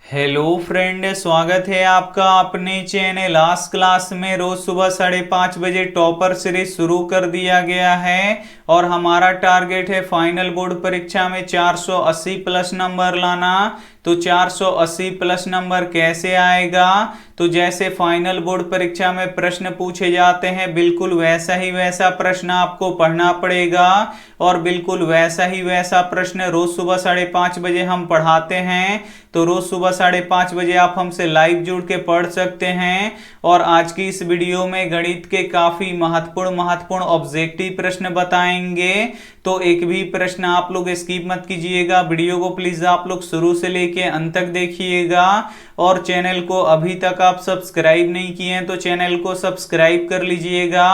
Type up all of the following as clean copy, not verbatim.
Hello friend, स्वागत है आपका अपने चैनल आज क्लास में। रोज सुबह 5:30 बजे टॉपर सीरीज शुरू कर दिया गया है और हमारा टारगेट है फाइनल बोर्ड परीक्षा में 480 प्लस नंबर लाना। तो 480 प्लस नंबर कैसे आएगा? तो जैसे फाइनल बोर्ड परीक्षा में प्रश्न पूछे जाते हैं बिल्कुल वैसा ही वैसा प्रश्न आपको पढ़ना पड़ेगा और बिल्कुल वैसा ही वैसा प्रश्न रोज सुबह 5:30 बजे हम पढ़ाते हैं। तो रोज सुबह 5:30 बजे आप हमसे लाइव जुड़ के पढ़ सकते हैं। और आज की इस वीडियो में गणित के काफी महत्वपूर्ण ऑब्जेक्टिव प्रश्न बताएंगे। तो एक भी प्रश्न आप लोग स्किप मत कीजिएगा, वीडियो को प्लीज आप लोग शुरू से लेके अंत तक देखिएगा। और चैनल को अभी तक आप सब्सक्राइब नहीं किए हैं तो चैनल को सब्सक्राइब कर लीजिएगा।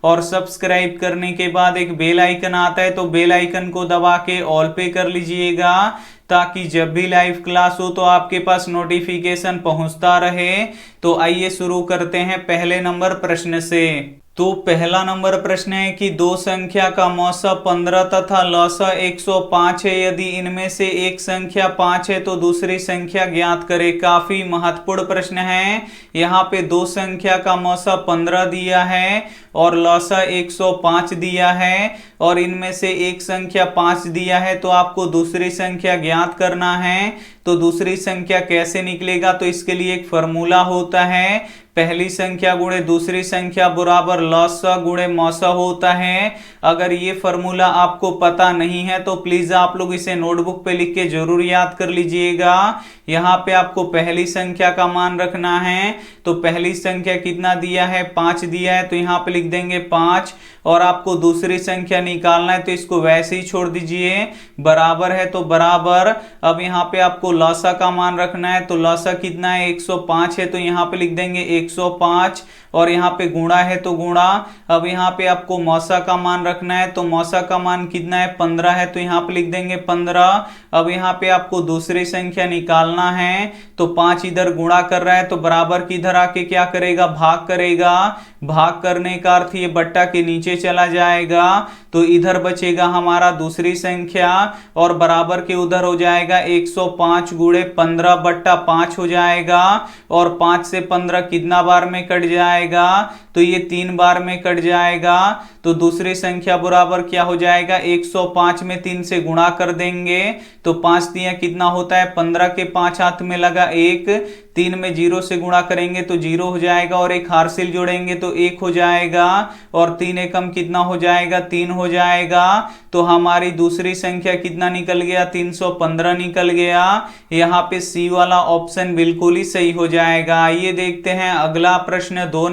और सब्सक्राइब करने के बाद एक बेल आइकन आता है तो बेल आइकन को दबा के ऑल पे कर लीजिएगा, ताकि जब भी लाइव क्लास हो तो आपके पास नोटिफिकेशन पहुंचता रहे। तो आइए शुरू करते हैं पहले नंबर प्रश्न से। तो पहला नंबर प्रश्न है कि दो संख्या का मौसा 15 तथा लसा 105 है। यदि इनमें से एक संख्या 5 है तो दूसरी संख्या ज्ञात करें। काफी महत्वपूर्ण प्रश्न है। यहाँ पे दो संख्या का मौसा 15 दिया है और लसा 105 दिया है और इनमें से एक संख्या 5 दिया है, तो आपको दूसरी संख्या ज्ञात करना है। तो दूसरी संख्या कैसे निकलेगा? तो इसके लिए एक फॉर्मूला होता है, पहली संख्या गुणे दूसरी संख्या बराबर लसा गुणे मौसा होता है। अगर ये फॉर्मूला आपको पता नहीं है तो प्लीज आप लोग इसे नोटबुक पे लिख के जरूर याद कर लीजिएगा। यहाँ पे आपको पहली संख्या का मान रखना है। तो पहली संख्या कितना दिया है? 5 दिया है, तो यहाँ पे लिख देंगे 5। और आपको दूसरी संख्या निकालना है तो इसको वैसे ही छोड़ दीजिए, बराबर है तो बराबर। अब यहाँ पे आपको लसा का मान रखना है, तो लसा कितना है? 105 है, तो यहाँ पे लिख देंगे 105। और यहाँ पे गुणा है तो गुणा। अब यहाँ पे आपको मौसा का मान रखना है, तो मौसा का मान कितना है? 15 है, तो यहाँ पे लिख देंगे 15। अब यहाँ पे आपको दूसरी संख्या निकालना है, तो 5 इधर गुणा कर रहा है तो बराबर की इधर आके क्या करेगा? भाग करेगा। भाग करने का अर्थ ये बट्टा के नीचे चला जाएगा, तो इधर बचेगा हमारा दूसरी संख्या और बराबर के उधर हो जाएगा 105 गुणे 15 बट्टा 5 हो जाएगा। और 5 से 15 कितना बार में कट जाएगा? तो ये 3 बार में कट जाएगा। तो दूसरी संख्या बराबर क्या हो जाएगा? 105 में 3 से गुणा कर देंगे, तो 5 दिया कितना होता है? 15 के 5 हाथ में लगा 1, 3 में 0 से गुणा करेंगे तो 0 हो जाएगा और एक हार्सिल जोड़ेंगे तो 1 हो जाएगा। और 3 एकम कितना हो जाएगा? 3 हो जाएगा। तो हमारी दूसरी संख्या कितना निकल गया? 315 निकल गया। यहाँ पे सी वाला ऑप्शन बिल्कुल ही सही हो जाएगा। आइए देखते हैं अगला प्रश्न, 2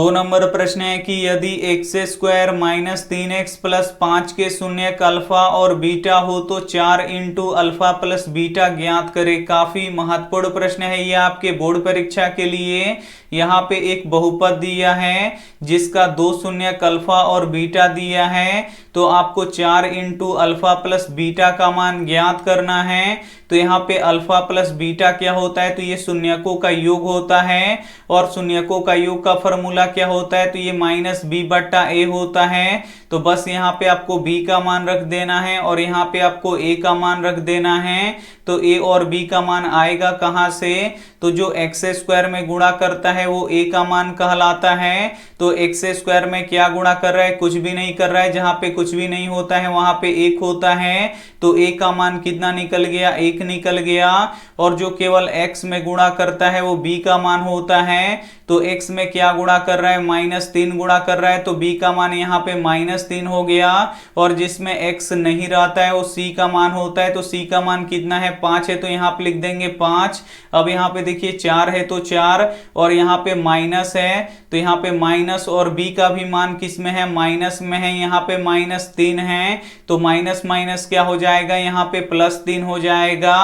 नंबर प्रश्न है कि यदि x square minus 3x plus 5 के शून्यक अल्फा और बीटा हो तो 4 इंटू अल्फा प्लस बीटा ज्ञात करे। काफी महत्वपूर्ण प्रश्न है ये आपके बोर्ड परीक्षा के लिए। यहाँ पे एक बहुपद दिया है जिसका 2 शून्यक अल्फा और बीटा दिया है, तो आपको 4 इंटू अल्फा प्लस बीटा का मान ज्ञात करना है। तो यहाँ पे अल्फा प्लस बीटा क्या होता है? तो ये शून्यकों का योग होता है और शून्यकों का योग का फॉर्मूला क्या होता है? तो ये माइनस बी बट्टा ए होता है। तो बस यहाँ पे आपको b का मान रख देना है और यहाँ पे आपको a का मान रख देना है। तो a और b का मान आएगा कहाँ से? तो जो एक्स स्क्वायर में गुणा करता है वो a का मान कहलाता है। तो एक्स स्क्वायर में क्या गुणा कर रहा है? कुछ भी नहीं कर रहा है। जहां पे कुछ भी नहीं होता है वहां पे 1 होता है, तो a का मान कितना निकल गया? 1 निकल गया। और जो केवल x में गुणा करता है वो b का मान होता है। तो x में क्या गुणा कर रहा है? -3 गुणा कर रहा है, तो b का मान यहाँ पे -3 हो गया। और जिसमें x नहीं रहता है वो c का मान होता है, तो c का मान कितना है? 5 है, तो यहाँ पे लिख देंगे 5। अब यहाँ पे देखिए 4 है तो 4 और यहाँ पे माइनस है, तो यहाँ पे माइनस और b का भी मान किस में है? माइनस में है। यहाँ पे -3 है, तो माइनस माइनस क्या हो जाएगा? यहाँ पे +3 हो जाएगा।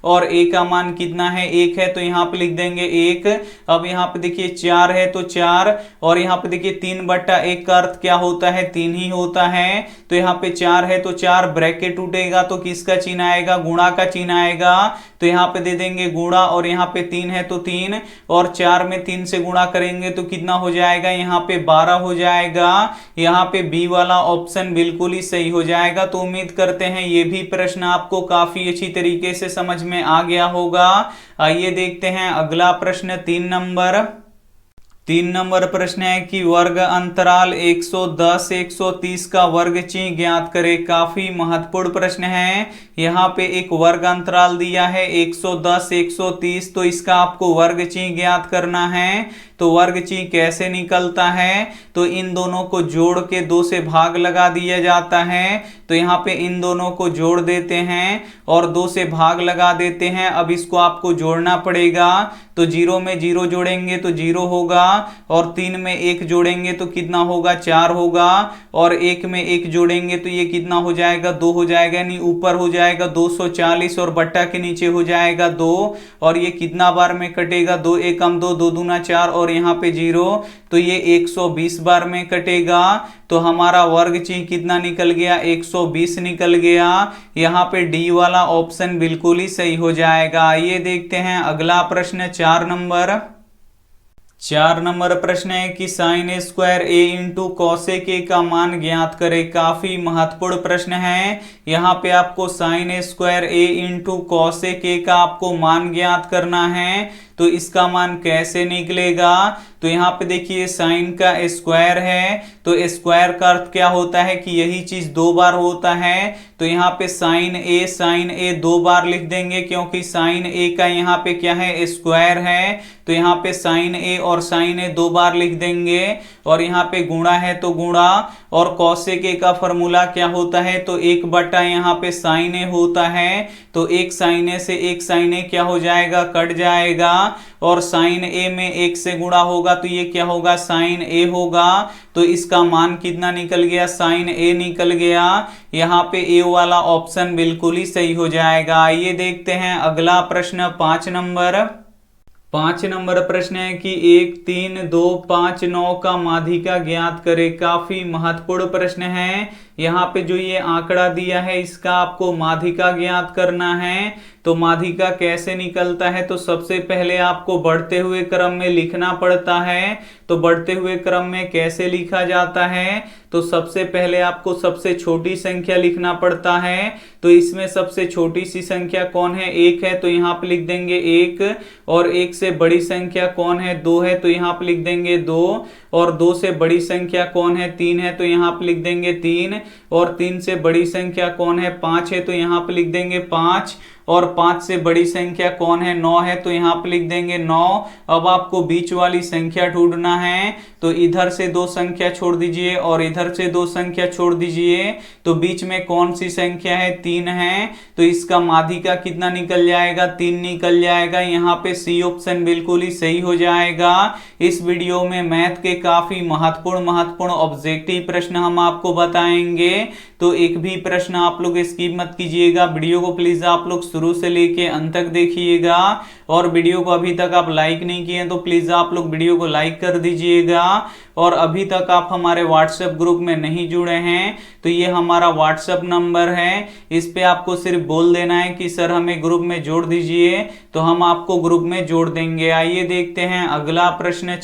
और a का मान कितना है? 1 है, तो यहाँ पे लिख देंगे 1। अब यहाँ पे देखिए 4 है तो 4 और यहाँ पे देखिए 3 बट्टा 1 का अर्थ क्या होता है? 3 ही होता है। तो यहाँ पे 4 है तो 4 ब्रैकेट टूटेगा तो किसका चिन्ह आएगा? गुणा का चिन्ह आएगा। तो यहाँ पे दे देंगे गुणा, और यहाँ पे 3 है तो 3, और 4 में 3 से गुणा करेंगे तो कितना हो जाएगा, यहाँ पे 12 हो जाएगा। यहाँ पे बी वाला ऑप्शन बिल्कुल ही सही हो जाएगा। तो उम्मीद करते हैं ये भी प्रश्न आपको काफी अच्छी तरीके से समझ में आ गया होगा। आइए देखते हैं अगला प्रश्न 3 नंबर प्रश्न है कि वर्ग अंतराल 110 130 का वर्ग चिन्ह ज्ञात करें। काफी महत्वपूर्ण प्रश्न है। यहाँ पे एक वर्ग अंतराल दिया है 110 130, तो इसका आपको वर्ग चिन्ह ज्ञात करना है। तो वर्ग चिन्ह कैसे निकलता है, तो इन दोनों को जोड़ के 2 से भाग लगा दिया जाता है। तो यहाँ पे इन दोनों को जोड़ देते हैं और 2 से भाग लगा देते हैं। अब इसको आपको जोड़ना पड़ेगा। तो 0 में 0 जोड़ेंगे तो 0 होगा, और 3 में 1 जोड़ेंगे तो कितना होगा, 4 होगा, और 1 में 1 जोड़ेंगे तो ये कितना हो जाएगा, 2 हो जाएगा। यानी ऊपर हो जाएगा 240 और बट्टा के नीचे हो जाएगा 2, और ये कितना बार में कटेगा, 2 एकम 2, 2 दूना 4, और यहाँ पे 0, तो ये 120 बार में कटेगा। तो हमारा वर्ग चिन्ह कितना निकल गया, 120 निकल गया। यहाँ पे डी वाला ऑप्शन बिल्कुल ही सही हो जाएगा। ये देखते हैं अगला प्रश्न 4 नंबर प्रश्न है कि साइन स्क्वायर ए इंटू कॉसेक ए का मान ज्ञात करें। काफी महत्वपूर्ण प्रश्न है। यहाँ पे आपको साइन स्क्वायर ए इंटू कॉसेक ए का आपको मान ज्ञात करना है। तो इसका मान कैसे निकलेगा, तो यहाँ पे देखिए साइन का स्क्वायर है, तो स्क्वायर का अर्थ क्या होता है कि यही चीज 2 बार होता है। तो यहाँ पे साइन ए 2 बार लिख देंगे, क्योंकि साइन ए का यहाँ पे क्या है, स्क्वायर है। तो यहाँ पे साइन ए और साइन ए 2 बार लिख देंगे, और यहाँ पे गुणा है तो गुणा, और कॉसेक ए का फॉर्मूला क्या होता है, तो 1 बटा यहाँ पे साइन ए होता है। तो 1 साइन ए से 1 साइन ए क्या हो जाएगा, कट जाएगा, और साइन ए में 1 से गुणा होगा तो ये क्या होगा, साइन ए होगा। तो इसका मान कितना निकल गया, साइन ए निकल गया। यहाँ पे ए वाला ऑप्शन बिल्कुल ही सही हो जाएगा। ये देखते हैं अगला प्रश्न 5 नंबर प्रश्न है कि 1 3 2 5 9 का माध्यिका ज्ञात करें। काफी महत्वपूर्ण प्रश्न है। यहाँ पे जो ये आंकड़ा दिया है इसका आपको माध्यिका ज्ञात करना है। तो माध्यिका कैसे निकलता है, तो सबसे पहले आपको बढ़ते हुए क्रम में लिखना पड़ता है। तो बढ़ते हुए क्रम में कैसे लिखा जाता है, तो सबसे पहले आपको सबसे छोटी संख्या लिखना पड़ता है। तो इसमें सबसे छोटी सी संख्या कौन है, 1 है, तो यहाँ पे लिख देंगे 1, और 1 से बड़ी संख्या कौन है, 2 है, तो यहाँ पे लिख देंगे 2, और 2 से बड़ी संख्या कौन है, 3 है, तो यहाँ पे लिख देंगे 3, और 3 से बड़ी संख्या कौन है, 5 है, तो यहाँ पे लिख देंगे 5, और 5 से बड़ी संख्या कौन है, 9 है, तो यहाँ पे लिख देंगे 9। अब आपको बीच वाली संख्या ढूंढना है। तो इधर से 2 संख्या छोड़ दीजिए और इधर से 2 संख्या छोड़ दीजिए, तो बीच में कौन सी संख्या है, 3 है। तो इसका माध्यिका कितना निकल जाएगा, 3 निकल जाएगा। यहाँ पे सी ऑप्शन बिल्कुल ही सही हो जाएगा। इस वीडियो में मैथ के काफी महत्वपूर्ण ऑब्जेक्टिव प्रश्न हम आपको बताएंगे, तो एक भी प्रश्न आप लोग स्किप मत कीजिएगा। वीडियो को प्लीज आप लोग शुरू से लेके अंत तक देखिएगा, और वीडियो को अभी तक आप लाइक नहीं किए तो प्लीज आप लोग वीडियो को लाइक कर दीजिएगा। और अभी तक आप हमारे व्हाट्सएप ग्रुप में नहीं जुड़े हैं तो ये हमारा व्हाट्सएप नंबर है, इस पे आपको सिर्फ बोल देना है कि सर हमें ग्रुप में जोड़ दीजिए, तो हम आपको ग्रुप में जोड़ देंगे। आइए देखते हैं अगला प्रश्न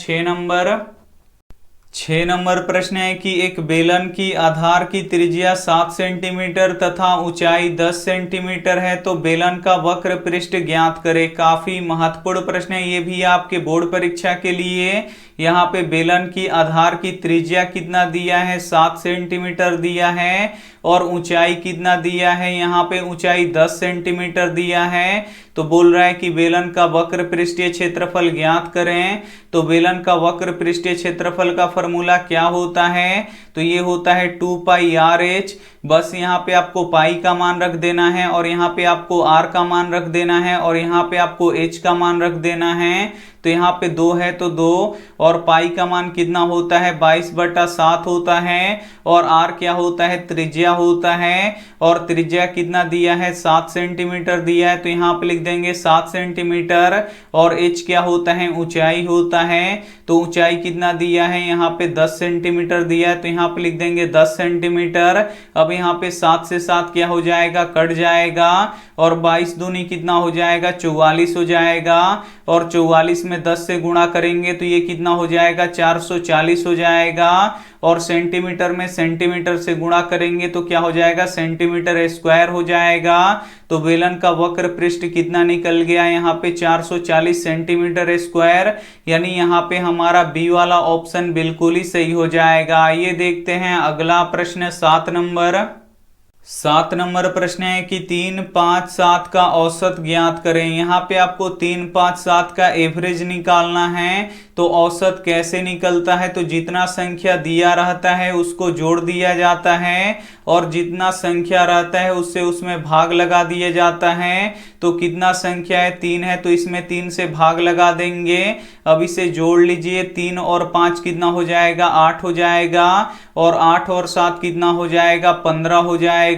6 नंबर प्रश्न है कि एक बेलन की आधार की त्रिज्या 7 सेंटीमीटर तथा ऊंचाई 10 सेंटीमीटर है, तो बेलन का वक्र पृष्ठ ज्ञात करें। काफी महत्वपूर्ण प्रश्न है ये भी आपके बोर्ड परीक्षा के लिए। यहाँ पे बेलन की आधार की त्रिज्या कितना दिया है, 7 सेंटीमीटर दिया है, और ऊंचाई कितना दिया है, यहाँ पे ऊंचाई 10 सेंटीमीटर दिया है। तो बोल रहा है कि बेलन का वक्र पृष्ठीय क्षेत्रफल ज्ञात करें। तो बेलन का वक्र पृष्ठीय क्षेत्रफल का फॉर्मूला क्या होता है, तो ये होता है 2 पाई आर एच। बस यहाँ पे आपको पाई का मान रख देना है, और यहाँ पे आपको आर का मान रख देना है, और यहाँ पे आपको एच का मान रख देना है। तो यहाँ पे 2 है तो 2, और पाई का मान कितना होता है, 22/7 होता है, और आर क्या होता है, त्रिज्या होता है, और त्रिज्या कितना दिया है, 7 सेंटीमीटर दिया है, तो यहाँ पे लिख देंगे 7 सेंटीमीटर। और एच क्या होता है, ऊंचाई होता है, तो ऊंचाई कितना दिया है, यहाँ पे 10 सेंटीमीटर दिया है, तो यहाँ यहाँ पे लिख देंगे 10 सेंटीमीटर। अब यहाँ पे 7 से 7 क्या हो जाएगा, कट जाएगा, और 22 दूनी कितना हो जाएगा, 44 हो जाएगा, और 44 में 10 से गुणा करेंगे तो ये कितना हो जाएगा, 440 हो जाएगा, और सेंटीमीटर में सेंटीमीटर से गुणा करेंगे तो क्या हो जाएगा, सेंटीमीटर स्क्वायर हो जाएगा। तो बेलन का वक्र पृष्ठ कितना निकल गया, यहाँ पे 440 सेंटीमीटर स्क्वायर, यानी यहाँ पे हमारा बी वाला ऑप्शन बिल्कुल ही सही हो जाएगा। आइए देखते हैं अगला प्रश्न 7 नंबर। 7 नंबर प्रश्न है कि 3, 5, 7 का औसत ज्ञात करें। यहाँ पे आपको 3, 5, 7 का एवरेज निकालना है। तो औसत कैसे निकलता है, तो जितना संख्या दिया रहता है उसको जोड़ दिया जाता है, और जितना संख्या रहता है उससे उसमें भाग लगा दिया जाता है। तो कितना संख्या है, 3 है, तो इसमें 3 से भाग लगा देंगे। अब इसे जोड़ लीजिए, 3 और 5 कितना हो जाएगा, 8 हो जाएगा, और 8 और 7 कितना हो जाएगा, 15 हो जाएगा,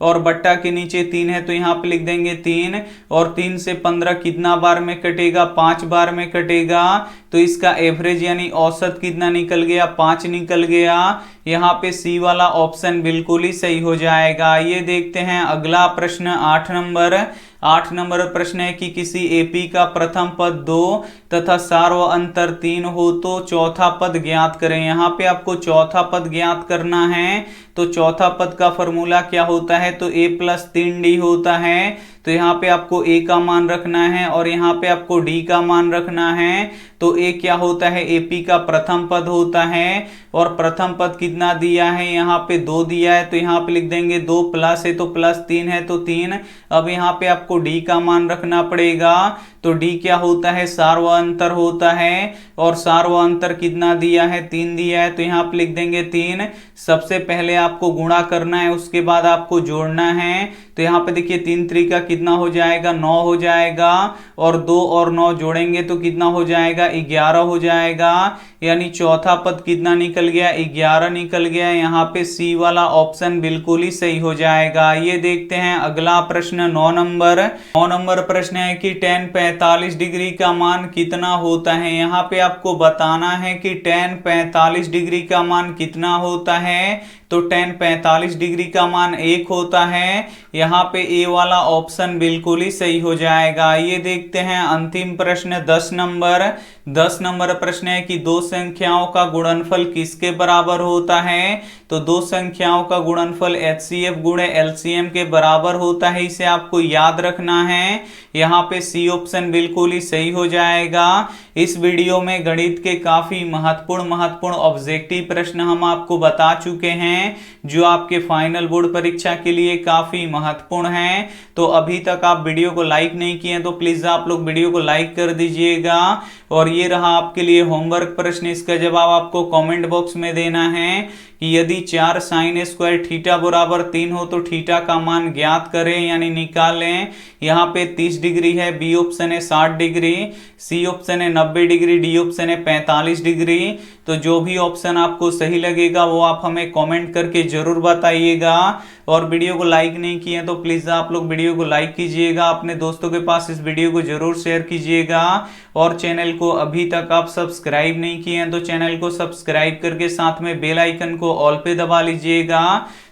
और बट्टा के नीचे 3 है तो यहाँ पे लिख देंगे 3, और 3 से 15 कितना बार में कटेगा, 5 बार में कटेगा। तो इसका एवरेज यानी औसत कितना निकल गया, 5 निकल गया। यहाँ पे सी वाला ऑप्शन बिल्कुल ही सही हो जाएगा। ये देखते हैं अगला प्रश्न 8 नंबर। 8 नंबर प्रश्न है कि किसी एपी का प्रथम पद 2 तथा सार्व अंतर 3 हो तो चौथा पद ज्ञात करें। यहाँ पे आपको चौथा पद ज्ञात करना है। तो चौथा पद का फॉर्मूला क्या होता है, तो a + 3d होता है। तो यहाँ पे आपको a का मान रखना है और यहाँ पे आपको d का मान रखना है। तो a क्या होता है, AP का प्रथम पद होता है, और प्रथम पद कितना दिया है, यहाँ पे 2 दिया है, तो यहाँ पे लिख देंगे 2 प्लस है तो +3 है तो 3। अब यहाँ पे आपको d का मान रखना पड़ेगा। तो d क्या होता है, सार्व अंतर होता है, और सार्व अंतर कितना दिया है, 3 दिया है, तो यहाँ पे लिख देंगे 3। सबसे पहले आपको गुणा करना है, उसके बाद आपको जोड़ना है। तो यहाँ पे देखिए 3 त्रिका कितना हो जाएगा, 9 हो जाएगा, और 2 और 9 जोड़ेंगे तो कितना हो जाएगा, 11 हो जाएगा। यानी चौथा पद कितना निकल गया, 11 निकल गया। यहाँ पे सी वाला ऑप्शन बिल्कुल ही सही हो जाएगा। ये देखते हैं अगला प्रश्न 9 नंबर। 9 नंबर प्रश्न है कि tan 45 डिग्री का मान कितना होता है। यहाँ पे आपको बताना है कि tan 45 डिग्री का मान कितना होता है। तो tan 45 डिग्री का मान 1 होता है। यहाँ पे ए वाला ऑप्शन बिल्कुल ही सही हो जाएगा। ये देखते हैं अंतिम प्रश्न 10 नंबर। 10 नंबर प्रश्न है कि दो संख्याओं का गुणनफल किसके बराबर होता है। तो दो संख्याओं का गुणनफल HCF गुणे LCM के बराबर होता है, इसे आपको याद रखना है। यहाँ पे सी ऑप्शन बिल्कुल ही सही हो जाएगा। इस वीडियो में गणित के काफी महत्वपूर्ण ऑब्जेक्टिव प्रश्न हम आपको बता चुके हैं, जो आपके फाइनल बोर्ड परीक्षा के लिए काफी महत्वपूर्ण हैं। तो अभी तक आप वीडियो को लाइक नहीं किए तो प्लीज आप लोग वीडियो को लाइक कर दीजिएगा। और ये रहा आपके लिए होमवर्क प्रश्न, इसका जवाब आपको कमेंट बॉक्स में देना है कि यदि 4 sin² थीटा बराबर 3 हो तो थीटा का मान ज्ञात करें यानी निकालें। यहाँ पे 30 डिग्री है, बी ऑप्शन है 60 डिग्री, सी ऑप्शन है 90 डिग्री, डी ऑप्शन है 45 डिग्री। तो जो भी ऑप्शन आपको सही लगेगा वो आप हमें कमेंट करके जरूर बताइएगा। और वीडियो को लाइक नहीं किए तो प्लीज आप लोग वीडियो को लाइक कीजिएगा, अपने दोस्तों के पास इस वीडियो को जरूर शेयर कीजिएगा। और चैनल को अभी तक आप सब्सक्राइब नहीं किए हैं तो चैनल को सब्सक्राइब करके साथ में बेल आइकन को ऑल पे दबा लीजिएगा,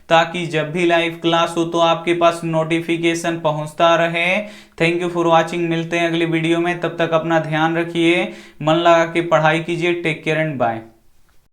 ताकि जब भी लाइव क्लास हो तो आपके पास नोटिफिकेशन पहुंचता रहे। Thank you for watching. मिलते हैं अगली वीडियो में, तब तक अपना ध्यान रखिए, मन लगा के पढ़ाई कीजिए। Take care and bye.